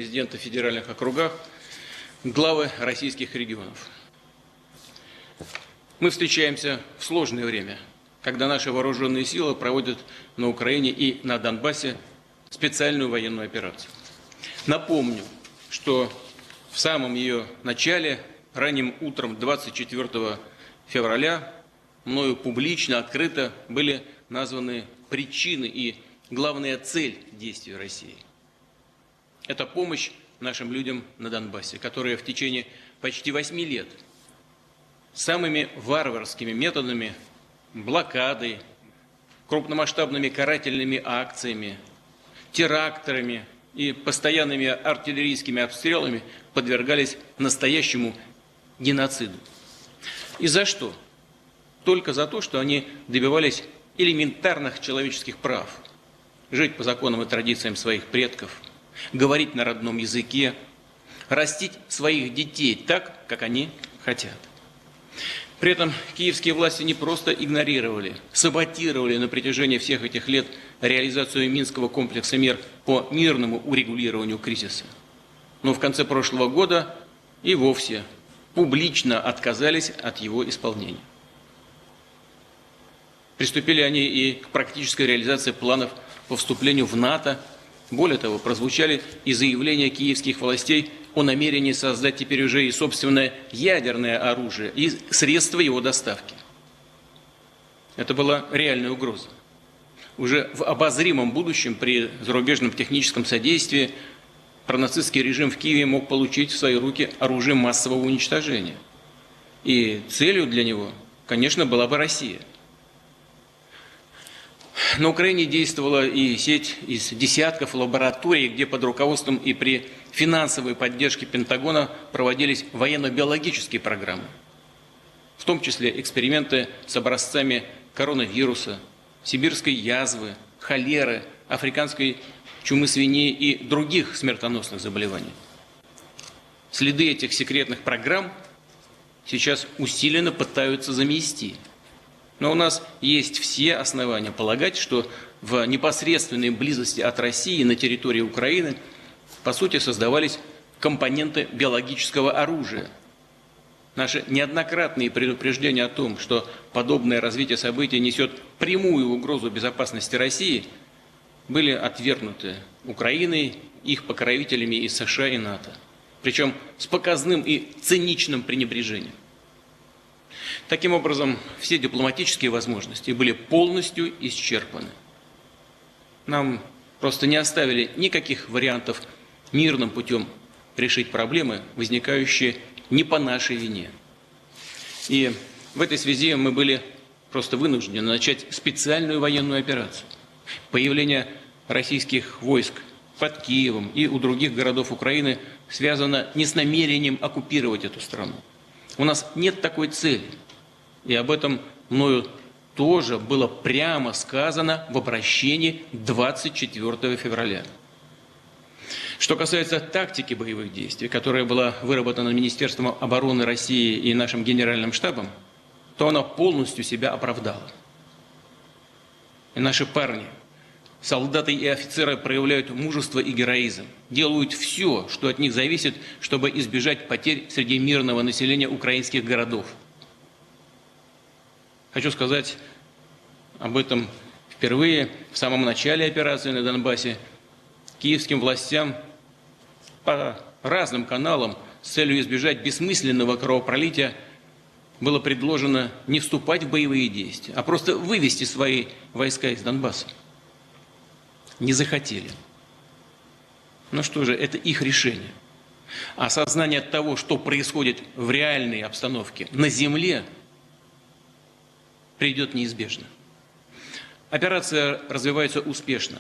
президента в федеральных округах, главы российских регионов. Мы встречаемся в сложное время, когда наши вооруженные силы проводят на Украине и на Донбассе специальную военную операцию. Напомню, что в самом ее начале, ранним утром 24 февраля, мною публично, открыто были названы причины и главная цель действий России. Это помощь нашим людям на Донбассе, которые в течение почти 8 лет самыми варварскими методами, блокадой, крупномасштабными карательными акциями, терактами и постоянными артиллерийскими обстрелами подвергались настоящему геноциду. И за что? Только за то, что они добивались элементарных человеческих прав, жить по законам и традициям своих предков, говорить на родном языке, растить своих детей так, как они хотят. При этом киевские власти не просто игнорировали, саботировали на протяжении всех этих лет реализацию Минского комплекса мер по мирному урегулированию кризиса, но в конце прошлого года и вовсе публично отказались от его исполнения. Приступили они и к практической реализации планов по вступлению в НАТО. Более того, прозвучали и заявления киевских властей о намерении создать теперь уже и собственное ядерное оружие и средства его доставки. Это была реальная угроза. Уже в обозримом будущем при зарубежном техническом содействии пронацистский режим в Киеве мог получить в свои руки оружие массового уничтожения. И целью для него, конечно, была бы Россия. На Украине действовала и сеть из десятков лабораторий, где под руководством и при финансовой поддержке Пентагона проводились военно-биологические программы, в том числе эксперименты с образцами коронавируса, сибирской язвы, холеры, африканской чумы свиней и других смертоносных заболеваний. Следы этих секретных программ сейчас усиленно пытаются замести. Но у нас есть все основания полагать, что в непосредственной близости от России на территории Украины, по сути, создавались компоненты биологического оружия. Наши неоднократные предупреждения о том, что подобное развитие событий несет прямую угрозу безопасности России, были отвергнуты Украиной, их покровителями из США и НАТО. Причем с показным и циничным пренебрежением. Таким образом, все дипломатические возможности были полностью исчерпаны. Нам просто не оставили никаких вариантов мирным путем решить проблемы, возникающие не по нашей вине. И в этой связи мы были просто вынуждены начать специальную военную операцию. Появление российских войск под Киевом и у других городов Украины связано не с намерением оккупировать эту страну. У нас нет такой цели. И об этом мною тоже было прямо сказано в обращении 24 февраля. Что касается тактики боевых действий, которая была выработана Министерством обороны России и нашим генеральным штабом, то она полностью себя оправдала. И наши парни, солдаты и офицеры проявляют мужество и героизм, делают все, что от них зависит, чтобы избежать потерь среди мирного населения украинских городов. Хочу сказать об этом впервые в самом начале операции на Донбассе. Киевским властям по разным каналам с целью избежать бессмысленного кровопролития было предложено не вступать в боевые действия, а просто вывести свои войска из Донбасса. Не захотели. Ну что же, это их решение. Осознание того, что происходит в реальной обстановке на земле, придет неизбежно. Операция развивается успешно,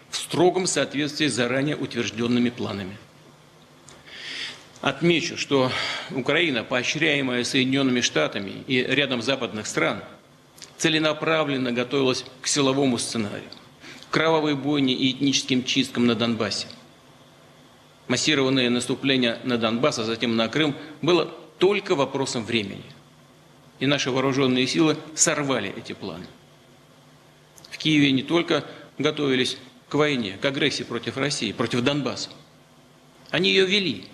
в строгом соответствии с заранее утвержденными планами. Отмечу, что Украина, поощряемая Соединенными Штатами и рядом западных стран, целенаправленно готовилась к силовому сценарию, кровавой бойне и этническим чисткам на Донбассе. Массированное наступление на Донбасс, а затем на Крым, было только вопросом времени. И наши вооруженные силы сорвали эти планы. В Киеве не только готовились к войне, к агрессии против России, против Донбасса. Они ее вели.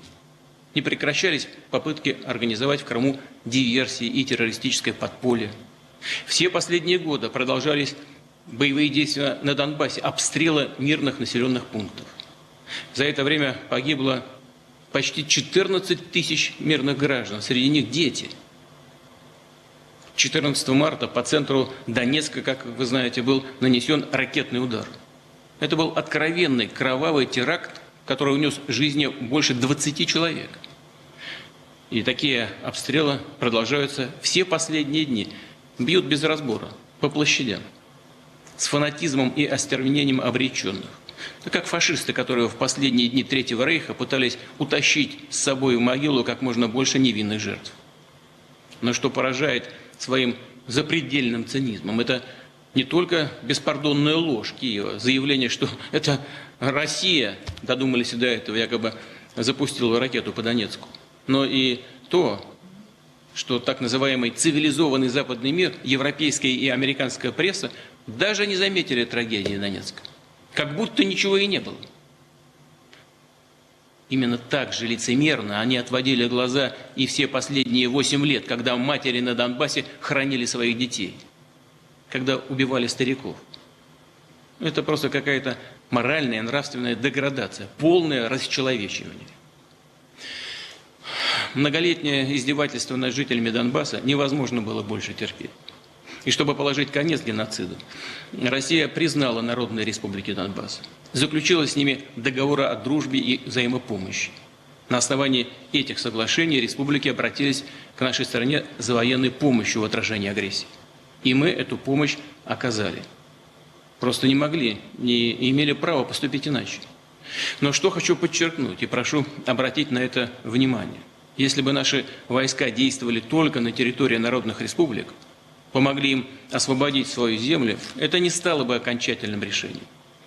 Не прекращались попытки организовать в Крыму диверсии и террористическое подполье. Все последние годы продолжались боевые действия на Донбассе, обстрелы мирных населенных пунктов. За это время погибло почти 14 тысяч мирных граждан, среди них дети. 14 марта по центру Донецка, как вы знаете, был нанесен ракетный удар. Это был откровенный кровавый теракт, который унес жизни больше 20 человек. И такие обстрелы продолжаются все последние дни. Бьют без разбора, по площадям, с фанатизмом и остервенением обреченных. Это как фашисты, которые в последние дни Третьего Рейха пытались утащить с собой в могилу как можно больше невинных жертв. Но что поражает своим запредельным цинизмом, это не только беспардонная ложь Киева, заявление, что это Россия, додумались до этого, якобы запустила ракету по Донецку, но и то, что так называемый цивилизованный западный мир, европейская и американская пресса даже не заметили трагедии Донецка. Как будто ничего и не было. Именно так же лицемерно они отводили глаза и все последние 8 лет, когда матери на Донбассе хоронили своих детей, когда убивали стариков. Это просто какая-то моральная, нравственная деградация, полное расчеловечивание. Многолетнее издевательство над жителями Донбасса невозможно было больше терпеть. И чтобы положить конец геноциду, Россия признала Народные Республики Донбасса, заключила с ними договоры о дружбе и взаимопомощи. На основании этих соглашений республики обратились к нашей стране за военной помощью в отражении агрессии. И мы эту помощь оказали. Просто не могли, не имели права поступить иначе. Но что хочу подчеркнуть и прошу обратить на это внимание. Если бы наши войска действовали только на территории народных республик, помогли им освободить свою землю, это не стало бы окончательным решением,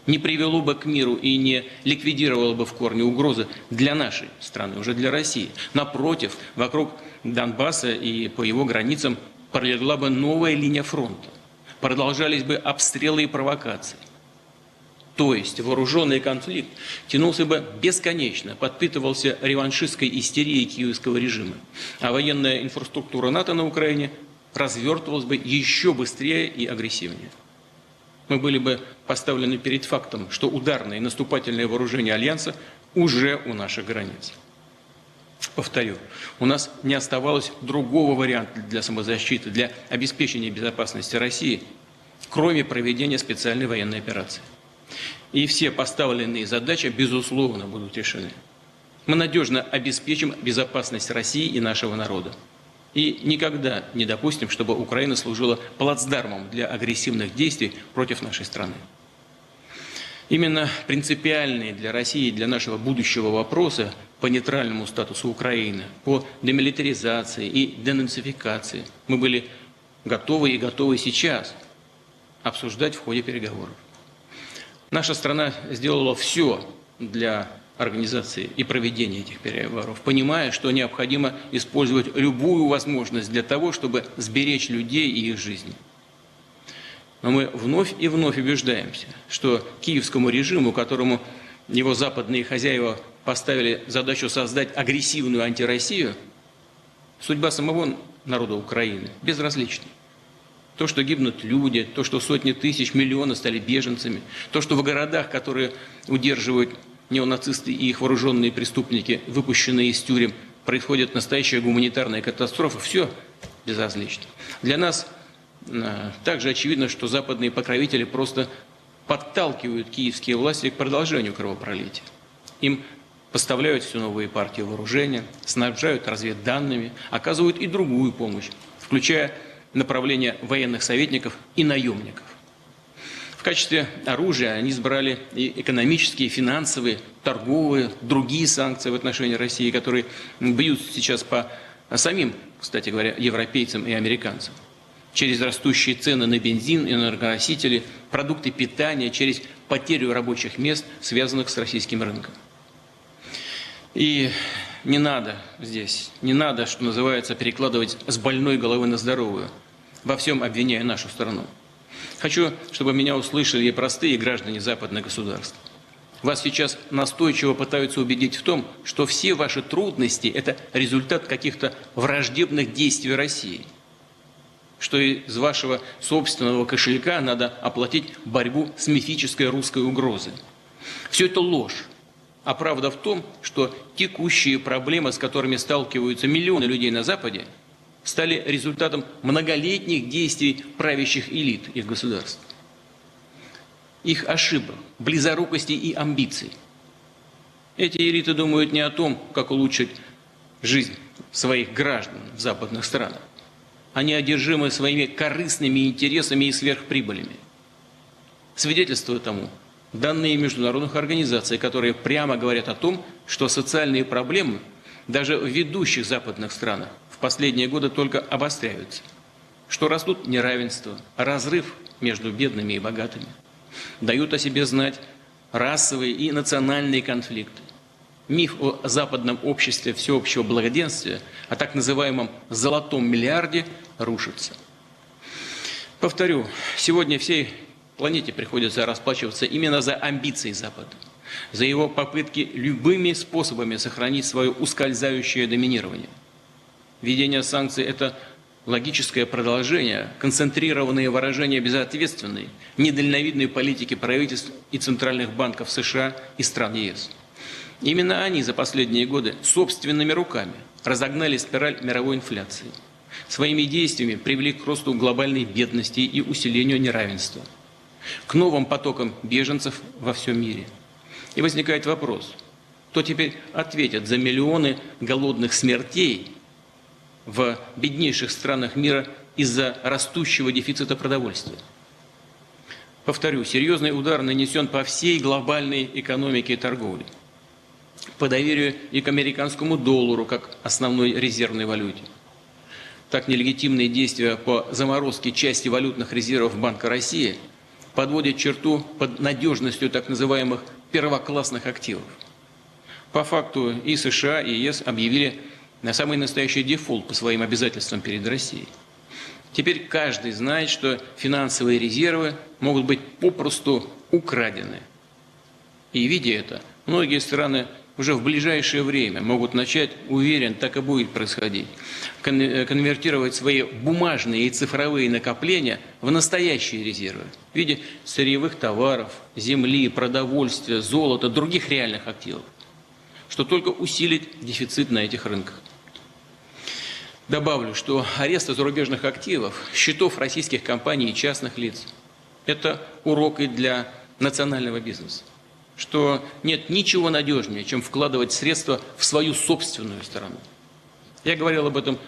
не привело бы к миру и не ликвидировало бы в корне угрозы для нашей страны, уже для России. Напротив, вокруг Донбасса и по его границам пролегла бы новая линия фронта, продолжались бы обстрелы и провокации. То есть вооруженный конфликт тянулся бы бесконечно, подпитывался реваншистской истерией киевского режима, а военная инфраструктура НАТО на Украине развертывалась бы еще быстрее и агрессивнее. Мы были бы поставлены перед фактом, что ударные и наступательные вооружения Альянса уже у наших границ. Повторю, у нас не оставалось другого варианта для самозащиты, для обеспечения безопасности России, кроме проведения специальной военной операции. И все поставленные задачи, безусловно, будут решены. Мы надежно обеспечим безопасность России и нашего народа. И никогда не допустим, чтобы Украина служила плацдармом для агрессивных действий против нашей страны. Именно принципиальные для России и для нашего будущего вопросы по нейтральному статусу Украины, по демилитаризации и денацификации мы были готовы и готовы сейчас обсуждать в ходе переговоров. Наша страна сделала все для организации и проведения этих переговоров, понимая, что необходимо использовать любую возможность для того, чтобы сберечь людей и их жизни. Но мы вновь и вновь убеждаемся, что киевскому режиму, которому его западные хозяева поставили задачу создать агрессивную антироссию, судьба самого народа Украины безразлична. То, что гибнут люди, то, что сотни тысяч, миллионы стали беженцами, то, что в городах, которые удерживают неонацисты и их вооруженные преступники, выпущенные из тюрем, происходит настоящая гуманитарная катастрофа, все безразлично. Для нас также очевидно, что западные покровители просто подталкивают киевские власти к продолжению кровопролития. Им поставляют все новые партии вооружения, снабжают разведданными, оказывают и другую помощь, включая направление военных советников и наемников. В качестве оружия они избрали и экономические, и финансовые, торговые, другие санкции в отношении России, которые бьют сейчас по самим, кстати говоря, европейцам и американцам. Через растущие цены на бензин, энергоносители, продукты питания, через потерю рабочих мест, связанных с российским рынком. И не надо здесь, не надо, что называется, перекладывать с больной головы на здоровую, во всем обвиняя нашу страну. Хочу, чтобы меня услышали и простые граждане западных государств. Вас сейчас настойчиво пытаются убедить в том, что все ваши трудности – это результат каких-то враждебных действий России, что из вашего собственного кошелька надо оплатить борьбу с мифической русской угрозой. Все это ложь. А правда в том, что текущие проблемы, с которыми сталкиваются миллионы людей на Западе, стали результатом многолетних действий правящих элит их государств. Их ошибок, близорукости и амбиций. Эти элиты думают не о том, как улучшить жизнь своих граждан в западных странах. Они одержимы своими корыстными интересами и сверхприбылями. Свидетельство тому данные международных организаций, которые прямо говорят о том, что социальные проблемы даже в ведущих западных странах в последние годы только обостряются, что растут неравенство, разрыв между бедными и богатыми, дают о себе знать расовые и национальные конфликты. Миф о западном обществе всеобщего благоденствия, о так называемом «золотом миллиарде» рушится. Повторю, сегодня всей планете приходится расплачиваться именно за амбиции Запада, за его попытки любыми способами сохранить свое ускользающее доминирование. Введение санкций – это логическое продолжение, концентрированные выражения безответственной, недальновидной политики правительств и центральных банков США и стран ЕС. Именно они за последние годы собственными руками разогнали спираль мировой инфляции, своими действиями привели к росту глобальной бедности и усилению неравенства, к новым потокам беженцев во всем мире. И возникает вопрос, кто теперь ответит за миллионы голодных смертей в беднейших странах мира из-за растущего дефицита продовольствия? Повторю, серьезный удар нанесен по всей глобальной экономике и торговле, по доверию и к американскому доллару как основной резервной валюте. Так нелегитимные действия по заморозке части валютных резервов Банка России подводят черту под надежностью так называемых первоклассных активов. По факту и США, и ЕС объявили на самый настоящий дефолт по своим обязательствам перед Россией. Теперь каждый знает, что финансовые резервы могут быть попросту украдены. И видя это, многие страны уже в ближайшее время могут начать, уверен, так и будет происходить, конвертировать свои бумажные и цифровые накопления в настоящие резервы в виде сырьевых товаров, земли, продовольствия, золота, других реальных активов, что только усилит дефицит на этих рынках. Добавлю, что аресты зарубежных активов, счетов российских компаний и частных лиц – это урок и для национального бизнеса, что нет ничего надежнее, чем вкладывать средства в свою собственную страну. Я говорил об этом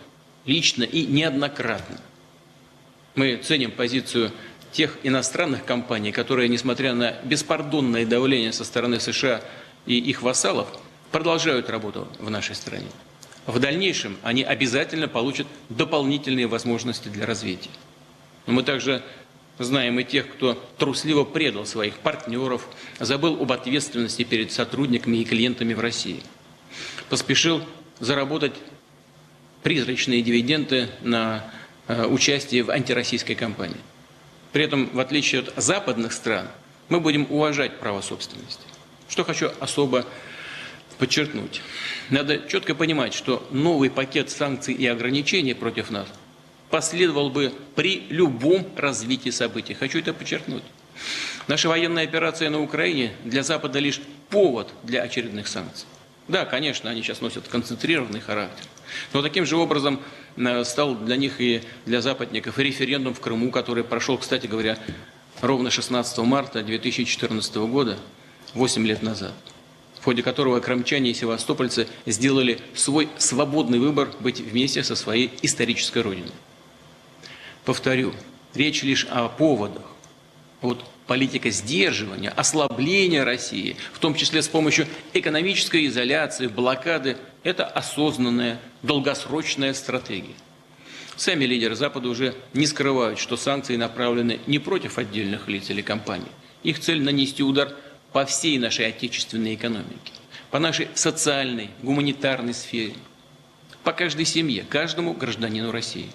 лично и неоднократно. Мы ценим позицию тех иностранных компаний, которые, несмотря на беспардонное давление со стороны США и их вассалов, продолжают работу в нашей стране. В дальнейшем они обязательно получат дополнительные возможности для развития. Но мы также знаем и тех, кто трусливо предал своих партнеров, забыл об ответственности перед сотрудниками и клиентами в России, поспешил заработать призрачные дивиденды на участие в антироссийской кампании. При этом, в отличие от западных стран, мы будем уважать право собственности. Что хочу особо подчеркнуть. Надо четко понимать, что новый пакет санкций и ограничений против нас последовал бы при любом развитии событий. Хочу это подчеркнуть. Наша военная операция на Украине для Запада лишь повод для очередных санкций. Да, конечно, они сейчас носят концентрированный характер. Но таким же образом стал для них и для западников и референдум в Крыму, который прошел, кстати говоря, ровно 16 марта 2014 года, 8 лет назад, в ходе которого крымчане и севастопольцы сделали свой свободный выбор быть вместе со своей исторической родиной. Повторю, речь лишь о поводах. Вот политика сдерживания, ослабления России, в том числе с помощью экономической изоляции, блокады, это осознанная, долгосрочная стратегия. Сами лидеры Запада уже не скрывают, что санкции направлены не против отдельных лиц или компаний. Их цель – нанести удар по всей нашей отечественной экономике, по нашей социальной, гуманитарной сфере, по каждой семье, каждому гражданину России.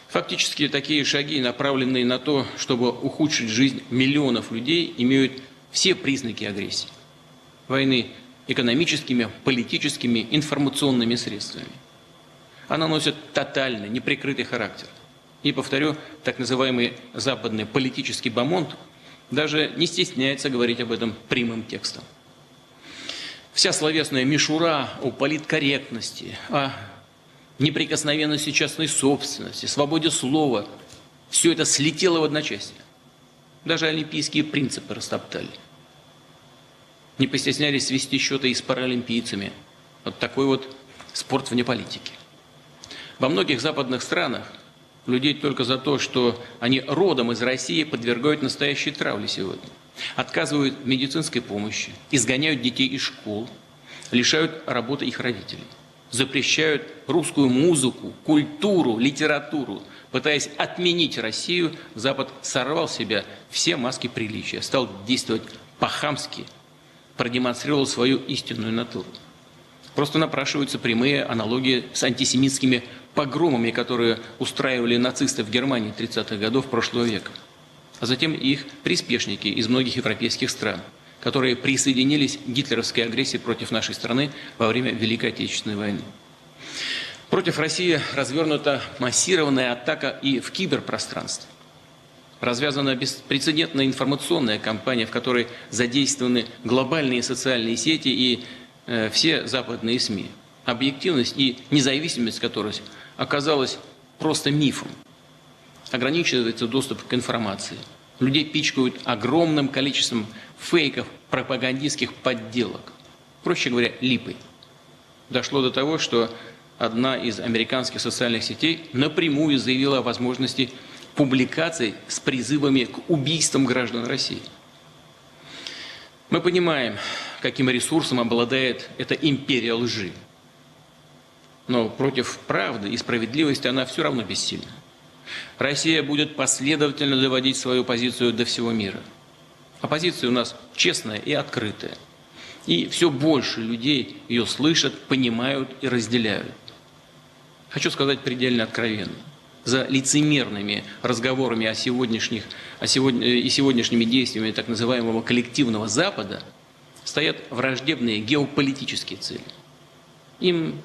Фактически такие шаги, направленные на то, чтобы ухудшить жизнь миллионов людей, имеют все признаки агрессии. Войны экономическими, политическими, информационными средствами. Она носит тотальный, неприкрытый характер. И, повторю, так называемый западный политический бомонд даже не стесняется говорить об этом прямым текстом. Вся словесная мишура о политкорректности, о неприкосновенности частной собственности, свободе слова, все это слетело в одночасье. Даже олимпийские принципы растоптали. Не постеснялись свести счеты и с паралимпийцами. Вот такой вот спорт вне политики. Во многих западных странах людей только за то, что они родом из России, подвергают настоящей травле сегодня. Отказывают в медицинской помощи, изгоняют детей из школ, лишают работы их родителей. Запрещают русскую музыку, культуру, литературу. Пытаясь отменить Россию, Запад сорвал с себя все маски приличия, стал действовать по-хамски, продемонстрировал свою истинную натуру. Просто напрашиваются прямые аналогии с антисемитскими погромами, которые устраивали нацисты в Германии 30-х годов прошлого века, а затем и их приспешники из многих европейских стран, которые присоединились к гитлеровской агрессии против нашей страны во время Великой Отечественной войны. Против России развернута массированная атака и в киберпространстве. Развязана беспрецедентная информационная кампания, в которой задействованы глобальные социальные сети и все западные СМИ, объективность и независимость которых оказалась просто мифом. Ограничивается доступ к информации. Людей пичкают огромным количеством фейков, пропагандистских подделок. Проще говоря, липой. Дошло до того, что одна из американских социальных сетей напрямую заявила о возможности публикаций с призывами к убийствам граждан России. Мы понимаем, каким ресурсом обладает эта империя лжи. Но против правды и справедливости она все равно бессильна. Россия будет последовательно доводить свою позицию до всего мира. А позиция у нас честная и открытая. И все больше людей ее слышат, понимают и разделяют. Хочу сказать предельно откровенно. За лицемерными разговорами и сегодняшними действиями так называемого коллективного Запада стоят враждебные геополитические цели. Им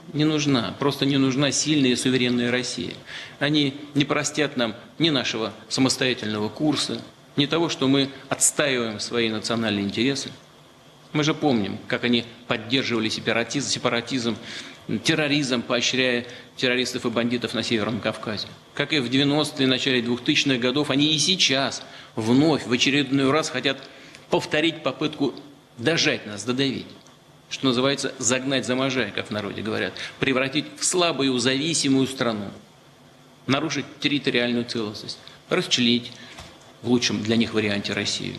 просто не нужна сильная и суверенная Россия. Они не простят нам ни нашего самостоятельного курса, ни того, что мы отстаиваем свои национальные интересы. Мы же помним, как они поддерживали сепаратизм, терроризм, поощряя террористов и бандитов на Северном Кавказе. Как и в 90-е, начале 2000-х годов, они и сейчас вновь, в очередной раз хотят повторить попытку дожать нас, додавить. Что называется, загнать за можжой, как в народе говорят, превратить в слабую, зависимую страну, нарушить территориальную целостность, расчленить в лучшем для них варианте Россию.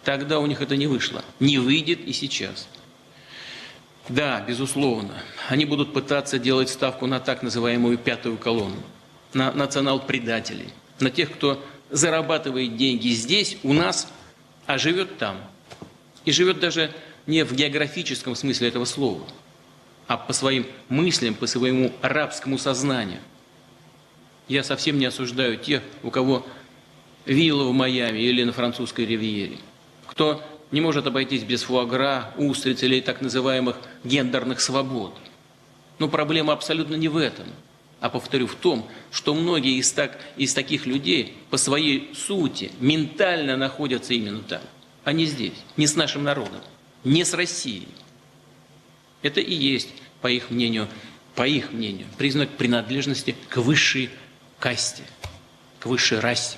Тогда у них это не вышло, не выйдет и сейчас. Да, безусловно, они будут пытаться делать ставку на так называемую пятую колонну, на национал-предателей, на тех, кто зарабатывает деньги здесь, у нас, а живет там. И живет даже не в географическом смысле этого слова, а по своим мыслям, по своему арабскому сознанию. Я совсем не осуждаю тех, у кого вилла в Майами или на французской ривьере, кто не может обойтись без фуагра, устриц или так называемых гендерных свобод. Но проблема абсолютно не в этом, а, повторю, в том, что многие из таких людей по своей сути ментально находятся именно там, а не здесь, не с нашим народом, не с Россией. Это и есть, по их мнению, признак принадлежности к высшей касте, к высшей расе.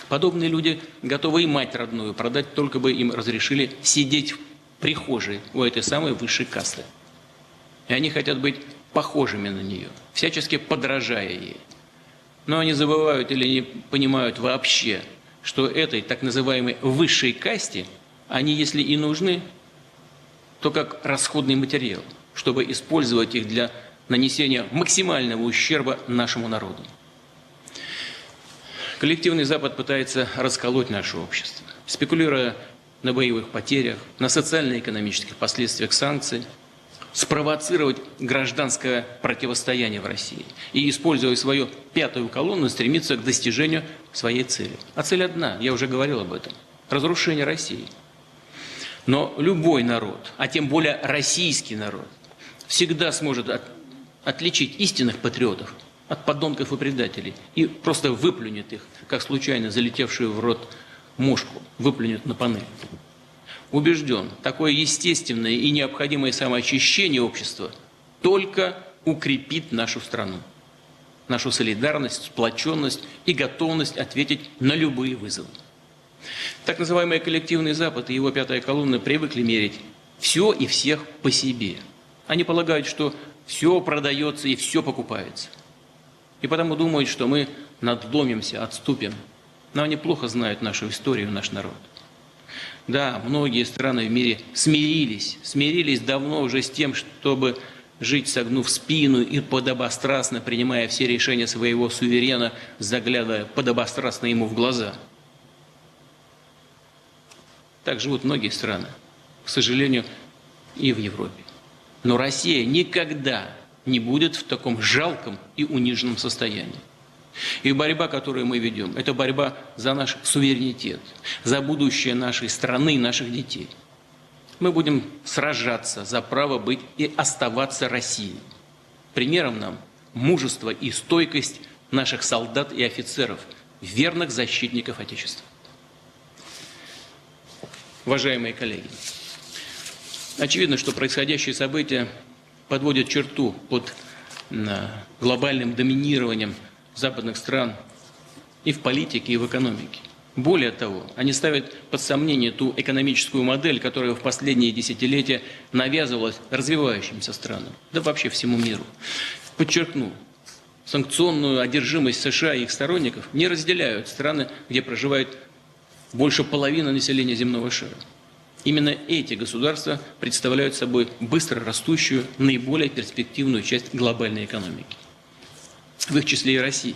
Подобные люди готовы и мать родную продать, только бы им разрешили сидеть в прихожей у этой самой высшей касты. И они хотят быть похожими на нее, всячески подражая ей. Но они забывают или не понимают вообще, что этой так называемой высшей касте они, если и нужны, то как расходный материал, чтобы использовать их для нанесения максимального ущерба нашему народу. Коллективный Запад пытается расколоть наше общество, спекулируя на боевых потерях, на социально-экономических последствиях санкций, спровоцировать гражданское противостояние в России и, используя свою пятую колонну, стремиться к достижению своей цели. А цель одна, я уже говорил об этом – разрушение России. Но любой народ, а тем более российский народ, всегда сможет отличить истинных патриотов от подонков и предателей и просто выплюнет их, как случайно залетевшую в рот мушку, выплюнет на панель. Убежден, такое естественное и необходимое самоочищение общества только укрепит нашу страну, нашу солидарность, сплоченность и готовность ответить на любые вызовы. Так называемый коллективный Запад и его пятая колонна привыкли мерить все и всех по себе. Они полагают, что все продается и все покупается. И потому думают, что мы надломимся, отступим. Но они плохо знают нашу историю, наш народ. Да, многие страны в мире смирились давно уже с тем, чтобы жить, согнув спину и подобострастно принимая все решения своего суверена, заглядывая подобострастно ему в глаза. Так живут многие страны, к сожалению, и в Европе. Но Россия никогда не будет в таком жалком и униженном состоянии. И борьба, которую мы ведем, это борьба за наш суверенитет, за будущее нашей страны и наших детей. Мы будем сражаться за право быть и оставаться Россией. Примером нам мужество и стойкость наших солдат и офицеров, верных защитников Отечества. Уважаемые коллеги, очевидно, что происходящие события подводят черту под глобальным доминированием западных стран и в политике, и в экономике. Более того, они ставят под сомнение ту экономическую модель, которая в последние десятилетия навязывалась развивающимся странам, да вообще всему миру. Подчеркну, санкционную одержимость США и их сторонников не разделяют страны, где проживает больше половины населения земного шара. Именно эти государства представляют собой быстро растущую, наиболее перспективную часть глобальной экономики. В их числе и Россия.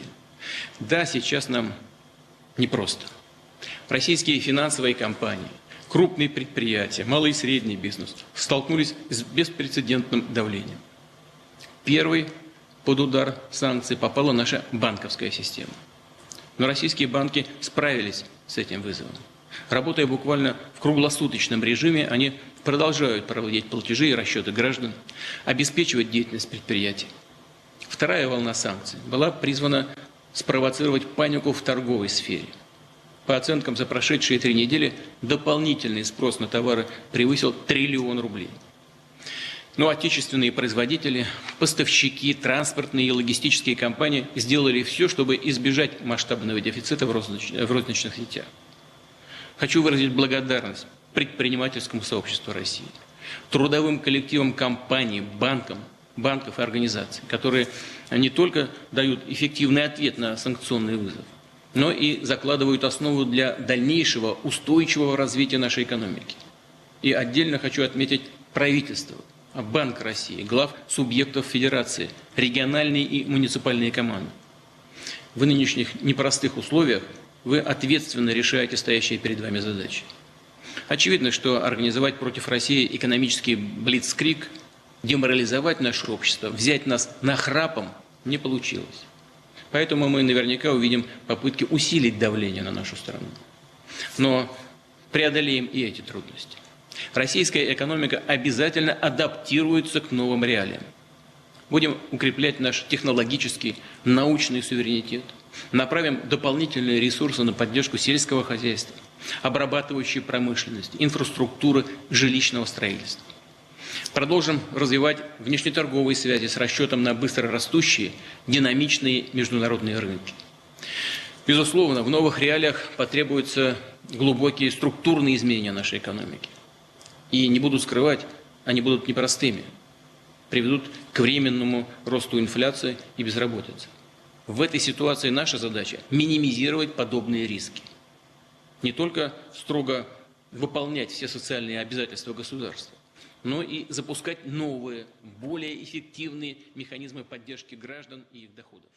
Да, сейчас нам непросто. Российские финансовые компании, крупные предприятия, малый и средний бизнес столкнулись с беспрецедентным давлением. Первый под удар санкций попала наша банковская система. Но российские банки справились с этим вызовом. Работая буквально в круглосуточном режиме, они продолжают проводить платежи и расчеты граждан, обеспечивать деятельность предприятий. Вторая волна санкций была призвана спровоцировать панику в торговой сфере. По оценкам, за прошедшие 3 недели дополнительный спрос на товары превысил 1 триллион рублей. Но отечественные производители, поставщики, транспортные и логистические компании сделали все, чтобы избежать масштабного дефицита в розничных сетях. Хочу выразить благодарность предпринимательскому сообществу России, трудовым коллективам компаний, банков и организаций, которые не только дают эффективный ответ на санкционный вызов, но и закладывают основу для дальнейшего устойчивого развития нашей экономики. И отдельно хочу отметить правительство, Банк России, глав субъектов федерации, региональные и муниципальные команды. В нынешних непростых условиях вы ответственно решаете стоящие перед вами задачи. Очевидно, что организовать против России экономический блицкриг, деморализовать наше общество, взять нас нахрапом не получилось. Поэтому мы наверняка увидим попытки усилить давление на нашу страну. Но преодолеем и эти трудности. Российская экономика обязательно адаптируется к новым реалиям. Будем укреплять наш технологический, научный суверенитет. Направим дополнительные ресурсы на поддержку сельского хозяйства, обрабатывающей промышленности, инфраструктуры, жилищного строительства. Продолжим развивать внешнеторговые связи с расчетом на быстро растущие, динамичные международные рынки. Безусловно, в новых реалиях потребуются глубокие структурные изменения нашей экономики. И не буду скрывать, они будут непростыми, приведут к временному росту инфляции и безработицы. В этой ситуации наша задача – минимизировать подобные риски. Не только строго выполнять все социальные обязательства государства, но и запускать новые, более эффективные механизмы поддержки граждан и их доходов.